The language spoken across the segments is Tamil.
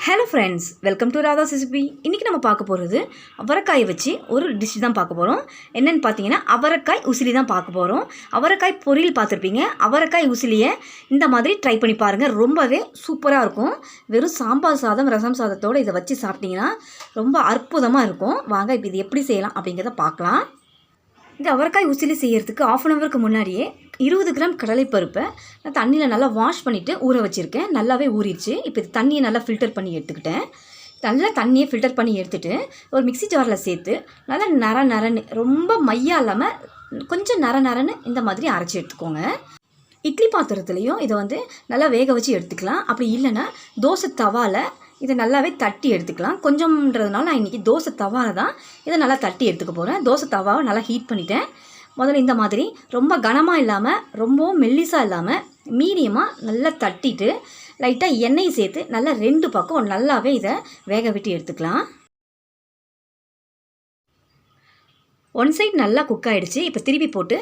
Hello friends, welcome to Radha's recipe. இன்றைக்கி நம்ம பார்க்க போகிறது அவரைக்காயை வச்சு ஒரு டிஷ் தான் பார்க்க போகிறோம். என்னென்னு பார்த்தீங்கன்னா அவரைக்காய் உசிலி தான் பார்க்க போகிறோம். அவரைக்காய் பொரியல் பார்த்துருப்பீங்க. அவரைக்காய் உசிலியை இந்த மாதிரி ட்ரை பண்ணி பாருங்கள். ரொம்பவே சூப்பராக இருக்கும். வெறும் சாம்பார் சாதம் ரசம் சாதத்தோடு இதை வச்சு சாப்பிட்டிங்கன்னா ரொம்ப அற்புதமாக இருக்கும். வாங்க இப்போ இது எப்படி செய்யலாம் அப்படிங்கிறத பார்க்கலாம். இந்த அவரைக்காய் உசிலி செய்கிறதுக்கு 1/2 ஹவருக்கு முன்னாடியே 20 கிராம் கடலைப்பருப்பை நான் தண்ணியில் நல்லா வாஷ் பண்ணிவிட்டு ஊற வச்சுருக்கேன். நல்லாவே ஊறிடுச்சு. இப்போ இது தண்ணியை நல்லா ஃபில்டர் பண்ணி எடுத்துக்கிட்டேன். நல்லா தண்ணியை ஃபில்டர் பண்ணி எடுத்துகிட்டு ஒரு மிக்ஸி ஜாரில் சேர்த்து நல்லா நரன்னு ரொம்ப மையாக இல்லாமல் கொஞ்சம் நரன்னு இந்த மாதிரி அரைச்சி எடுத்துக்கோங்க. இட்லி பாத்திரத்துலேயும் இதை நல்லா வேக வச்சு எடுத்துக்கலாம். அப்படி இல்லைன்னா தோசை தவாவில் இதை நல்லாவே தட்டி எடுத்துக்கலாம். கொஞ்சம்ன்றதுனால நான் இன்றைக்கி தோசை தவாவில் தான் இதை நல்லா தட்டி எடுத்துக்க போகிறேன். தோசை தவாவை நல்லா ஹீட் பண்ணிட்டேன். முதல்ல இந்த மாதிரி ரொம்ப கனமாக இல்லாமல் ரொம்பவும் மெல்லிஸாக இல்லாமல் மீடியமாக நல்லா தட்டிட்டு லைட்டாக எண்ணெய் சேர்த்து நல்லா 2 பக்கம் நல்லாவே இதை வேக விட்டு எடுத்துக்கலாம். ஒன் சைடு நல்லா குக் ஆகிடுச்சு. இப்போ திருப்பி போட்டு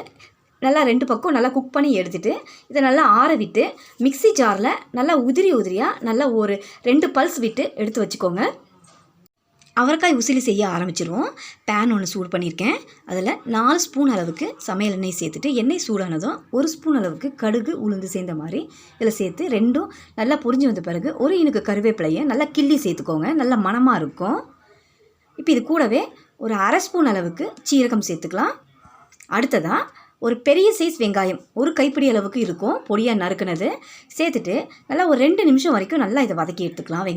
நல்லா 2 பக்கம் நல்லா குக் பண்ணி எடுத்துகிட்டு இதை நல்லா ஆற விட்டு மிக்ஸி ஜாரில் நல்லா உதிரியாக நல்லா ஒரு 2 பல்ஸ் விட்டு எடுத்து வச்சுக்கோங்க. அவரைக்காய் உசிலி செய்ய ஆரம்பிச்சிருவோம். பேன் ஒன்று சூடு பண்ணியிருக்கேன். அதில் 4 ஸ்பூன் அளவுக்கு சமையல் எண்ணெய் சேர்த்துட்டு எண்ணெய் சூடானதும் 1 ஸ்பூன் அளவுக்கு கடுகு உளுந்து சேர்ந்த மாதிரி இதில் சேர்த்து 2ம் நல்லா பொரிஞ்சு வந்த பிறகு ஒரு இனுக்கு கருவேப்பிலையை நல்லா கிள்ளி சேர்த்துக்கோங்க. நல்லா மணமாக இருக்கும். இப்போ இது கூடவே ஒரு 1/2 ஸ்பூன் அளவுக்கு சீரகம் சேர்த்துக்கலாம். அடுத்ததாக ஒரு பெரிய சைஸ் வெங்காயம் ஒரு கைப்பிடி அளவுக்கு இருக்கும், பொடியாக நறுக்குனது சேர்த்துட்டு நல்லா ஒரு 2 நிமிஷம் வரைக்கும் நல்லா இதை வதக்கி எடுத்துக்கலாம்.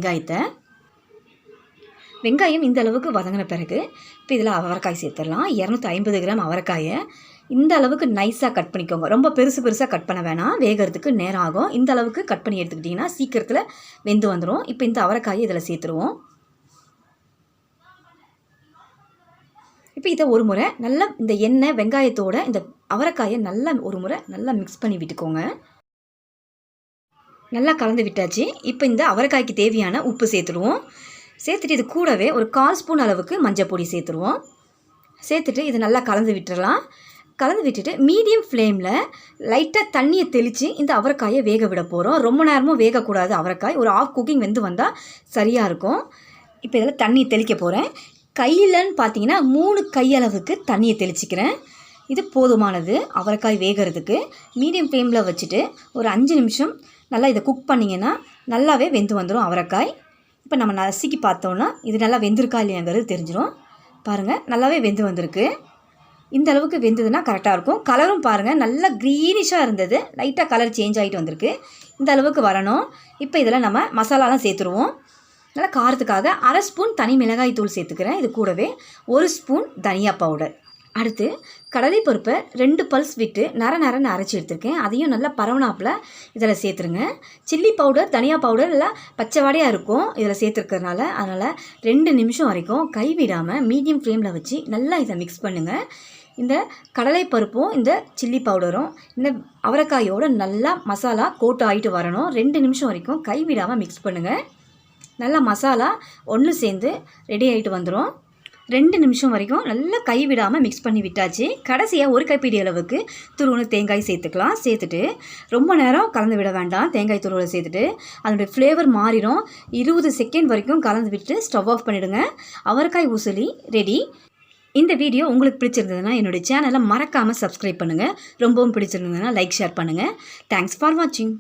வெங்காயம் இந்த அளவுக்கு வதங்கின பிறகு இப்போ இதில் அவரைக்காய் சேர்த்துடலாம். 250 கிராம் அவரைக்காயை இந்த அளவுக்கு நைஸாக கட் பண்ணிக்கோங்க. ரொம்ப பெருசாக கட் பண்ண வேணாம், வேகிறதுக்கு நேரம் ஆகும். இந்த அளவுக்கு கட் பண்ணி எடுத்துக்கிட்டிங்கன்னா சீக்கிரத்தில் வெந்து வந்துடும். இப்போ இந்த அவரைக்காயை இதில் சேர்த்துருவோம். இப்போ இதை ஒரு முறை நல்லா இந்த எண்ணெய் வெங்காயத்தோடு இந்த அவரைக்காயை நல்லா ஒரு முறை நல்லா மிக்ஸ் பண்ணி விட்டுக்கோங்க. நல்லா கலந்து விட்டாச்சு. இப்போ இந்த அவரைக்காய்க்கு தேவையான உப்பு சேர்த்துருவோம். சேர்த்துட்டு இது கூடவே ஒரு 1/4 ஸ்பூன் அளவுக்கு மஞ்சள் பொடி சேர்த்துருவோம். சேர்த்துட்டு இதை நல்லா கலந்து விட்டுறலாம். கலந்து விட்டுட்டு மீடியம் ஃப்ளேமில் லைட்டாக தண்ணியை தெளித்து இந்த அவரைக்காயை வேக விட போகிறோம். ரொம்ப நேரமும் வேகக்கூடாது. அவரைக்காய் ஒரு 1/2 குக்கிங் வெந்து வந்தால் சரியாக இருக்கும். இப்போ இதில் தண்ணியை தெளிக்க போகிறேன். கையிலன்னு பார்த்தீங்கன்னா 3 கையளவுக்கு தண்ணியை தெளிச்சிக்கிறேன். இது போதுமானது அவரைக்காய் வேகிறதுக்கு. மீடியம் ஃப்ளேமில் வச்சுட்டு ஒரு 5 நிமிஷம் நல்லா இதை குக் பண்ணிங்கன்னா நல்லாவே வெந்து வந்துடும் அவரைக்காய். இப்போ நம்ம நசுக்கி பார்த்தோன்னா இது நல்லா வெந்திருக்கா இல்லையாங்கிறது தெரிஞ்சிடும். பாருங்கள், நல்லாவே வெந்து வந்திருக்கு. இந்த அளவுக்கு வெந்ததுன்னா கரெக்டாக இருக்கும். கலரும் பாருங்கள் நல்லா க்ரீனிஷாக இருந்தது, லைட்டாக கலர் சேஞ்ச் ஆகிட்டு வந்திருக்கு. இந்த அளவுக்கு வரணும். இப்போ இதில் நம்ம மசாலாலாம் சேர்த்துருவோம். நல்லா காரத்துக்காக 1/2 ஸ்பூன் தனி மிளகாய் தூள் சேர்த்துக்கிறேன். இது கூடவே 1 ஸ்பூன் தனியா பவுடர். அடுத்து கடலைப்பருப்பை 2 பல்ஸ் விட்டு நரன்னு அரைச்சி எடுத்துருக்கேன். அதையும் நல்லா பரவனாப்பில் இதில் சேர்த்துருங்க. சில்லி பவுடர் தனியா பவுடர் எல்லாம் பச்சை வாடையாக இருக்கும் இதில் சேர்த்துருக்கிறதுனால. அதனால் 2 நிமிஷம் வரைக்கும் கைவிடாமல் மீடியம் ஃப்ளேமில் வச்சு நல்லா இதை மிக்ஸ் பண்ணுங்கள். இந்த கடலைப்பருப்பும் இந்த சில்லி பவுடரும் இந்த அவரைக்காயோடு நல்லா மசாலா கோட் ஆகிட்டு வரணும். 2 நிமிஷம் வரைக்கும் கைவிடாமல் மிக்ஸ் பண்ணுங்கள். நல்லா மசாலா ஒன்று சேர்ந்து ரெடி ஆகிட்டு வந்துடும். 2 நிமிஷம் வரைக்கும் நல்லா கைவிடாமல் மிக்ஸ் பண்ணி விட்டாச்சு. கடைசியாக ஒரு கைப்பிடி அளவுக்கு துருவன தேங்காய் சேர்த்துக்கலாம். சேர்த்துட்டு ரொம்ப நேரம் கலந்து விட வேண்டாம். தேங்காய் துருவலை சேர்த்துட்டு அதனுடைய ஃப்ளேவர் மாறிடும். 20 செகண்ட் வரைக்கும் கலந்து விட்டு ஸ்டவ் ஆஃப் பண்ணிவிடுங்க. அவரைக்காய் உசிலி ரெடி. இந்த வீடியோ உங்களுக்கு பிடிச்சிருந்ததுன்னா என்னுடைய சேனலை மறக்காமல் சப்ஸ்கிரைப் பண்ணுங்கள். ரொம்பவும் பிடிச்சிருந்ததுன்னா லைக் ஷேர் பண்ணுங்கள். தேங்க்ஸ் ஃபார் வாட்சிங்.